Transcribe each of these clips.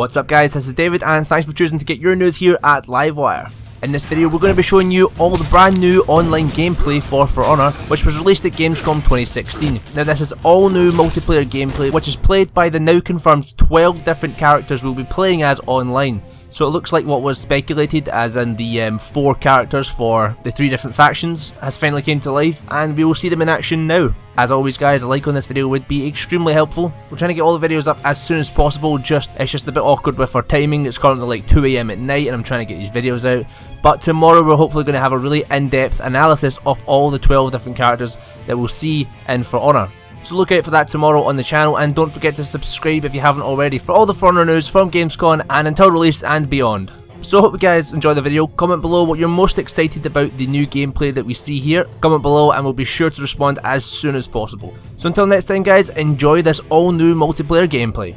What's up guys, this is David and thanks for choosing to get your news here at Livewire. In this video we're going to be showing you all the brand new online gameplay for Honor, which was released at Gamescom 2016. Now this is all new multiplayer gameplay which is played by the now confirmed 12 different characters we'll be playing as online. So it looks like what was speculated, as in the 4 characters for the 3 different factions, has finally came to life, and we will see them in action now. As always guys, a like on this video would be extremely helpful. We're trying to get all the videos up as soon as possible, it's just a bit awkward with our timing. It's currently like 2 AM at night and I'm trying to get these videos out. But tomorrow we're hopefully going to have a really in-depth analysis of all the 12 different characters that we'll see in For Honor. So look out for that tomorrow on the channel, and don't forget to subscribe if you haven't already for all the For Honor news from Gamescom and until release and beyond. So I hope you guys enjoy the video. Comment below what you're most excited about the new gameplay that we see here. Comment below and we'll be sure to respond as soon as possible. So until next time guys, enjoy this all new multiplayer gameplay.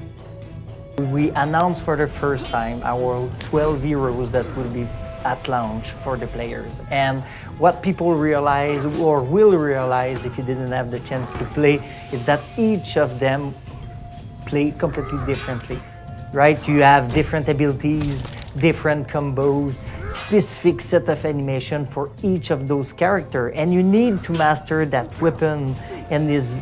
We announced for the first time our 12 heroes that will be at launch for the players, and what people realize or will realize if you didn't have the chance to play is that each of them play completely differently, right? You have different abilities, different combos, specific set of animation for each of those characters, and you need to master that weapon and his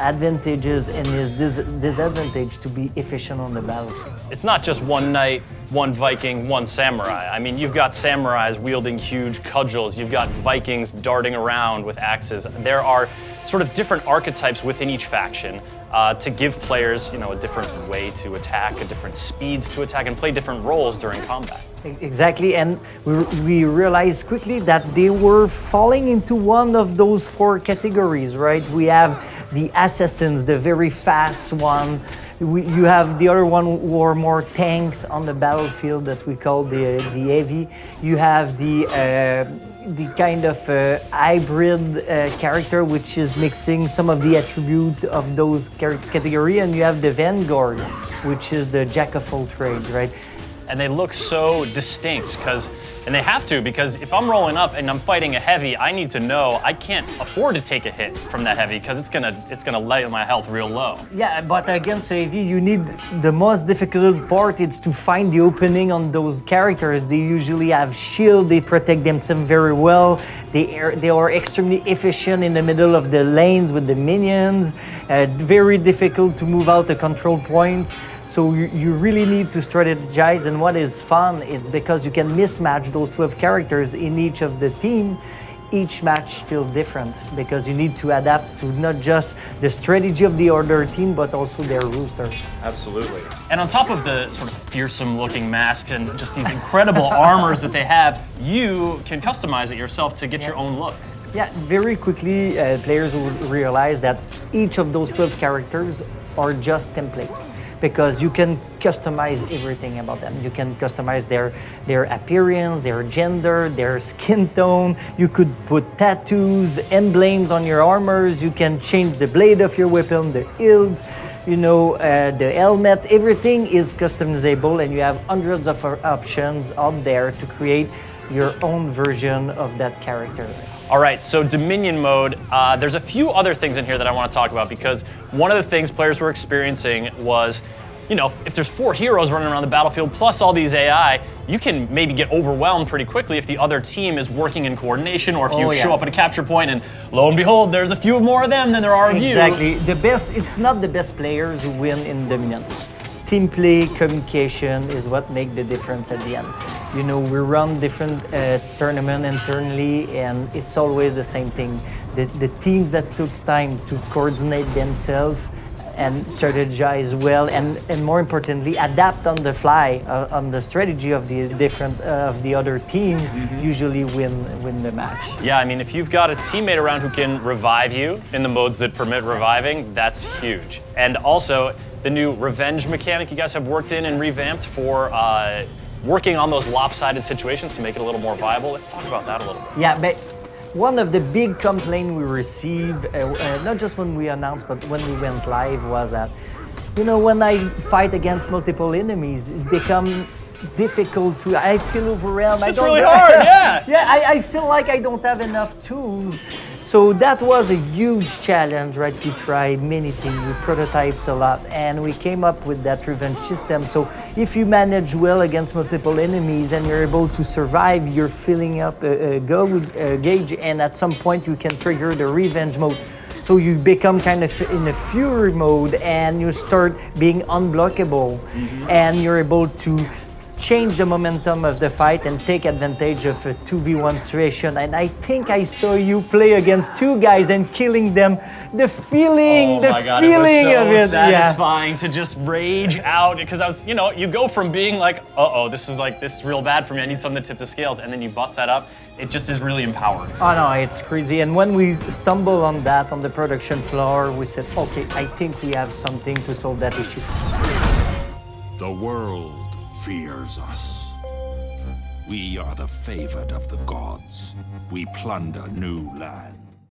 advantages and his disadvantage to be efficient on the battlefield. It's not just one knight, one Viking, one samurai. I mean, you've got samurais wielding huge cudgels, you've got Vikings darting around with axes. There are sort of different archetypes within each faction to give players, a different way to attack, different speeds to attack, and play different roles during combat. Exactly, and we realized quickly that they were falling into one of those 4 categories, right? We have the assassins, the very fast one. You have the other one who are more tanks on the battlefield that we call the heavy. You have the kind of hybrid character which is mixing some of the attributes of those category, and you have the vanguard, which is the jack of all trades, right? And they look so distinct and they have to, because if I'm rolling up and I'm fighting a heavy, I need to know I can't afford to take a hit from that heavy because it's gonna lay my health real low. Yeah, but against a heavy, you need the most difficult part is to find the opening on those characters. They usually have shield, they protect themselves very well. They are extremely efficient in the middle of the lanes with the minions. Very difficult to move out the control points. So you really need to strategize, and what is fun is because you can mismatch those 12 characters in each of the team. Each match feels different because you need to adapt to not just the strategy of the other team, but also their roosters. Absolutely. And on top of the sort of fearsome looking masks and just these incredible armors that they have, you can customize it yourself to get your own look. Yeah, very quickly players will realize that each of those 12 characters are just templates, because you can customize everything about them. You can customize their appearance, their gender, their skin tone. You could put tattoos, emblems on your armors. You can change the blade of your weapon, the hilt, the helmet. Everything is customizable, and you have hundreds of options out there to create your own version of that character. All right, so Dominion mode, there's a few other things in here that I want to talk about, because one of the things players were experiencing was, if there's 4 heroes running around the battlefield plus all these AI, you can maybe get overwhelmed pretty quickly if the other team is working in coordination, or if you show up at a capture point and lo and behold, there's a few more of them than there are of you. Exactly. It's not the best players who win in Dominion. Team play, communication is what makes the difference at the end. We run different tournaments internally, and it's always the same thing. The teams that took time to coordinate themselves and strategize well, and more importantly, adapt on the fly on the strategy of the other teams, usually win the match. Yeah, I mean, if you've got a teammate around who can revive you in the modes that permit reviving, that's huge. And also, the new revenge mechanic you guys have worked in and revamped for working on those lopsided situations to make it a little more viable. Let's talk about that a little bit. Yeah, but one of the big complaints we received, not just when we announced, but when we went live, was that, when I fight against multiple enemies, it becomes difficult to, I feel overwhelmed. It's really hard, yeah. Yeah, I feel like I don't have enough tools. So that was a huge challenge, right? We tried many things, we prototypes a lot, and we came up with that revenge system. So if you manage well against multiple enemies and you're able to survive, you're filling up a gauge, and at some point you can trigger the revenge mode. So you become kind of in a fury mode and you start being unblockable, and you're able to change the momentum of the fight and take advantage of a 2v1 situation. And I think I saw you play against two guys and killing them. The feeling, Oh my God, feeling it of was it. so satisfying to just rage out, because I was, you go from being like, this is real bad for me, I need something to tip the scales, and then you bust that up. It just is really empowering. Oh no, it's crazy. And when we stumbled on that on the production floor, we said, okay, I think we have something to solve that issue. The world fears us. We are the favored of the gods. We plunder new lands.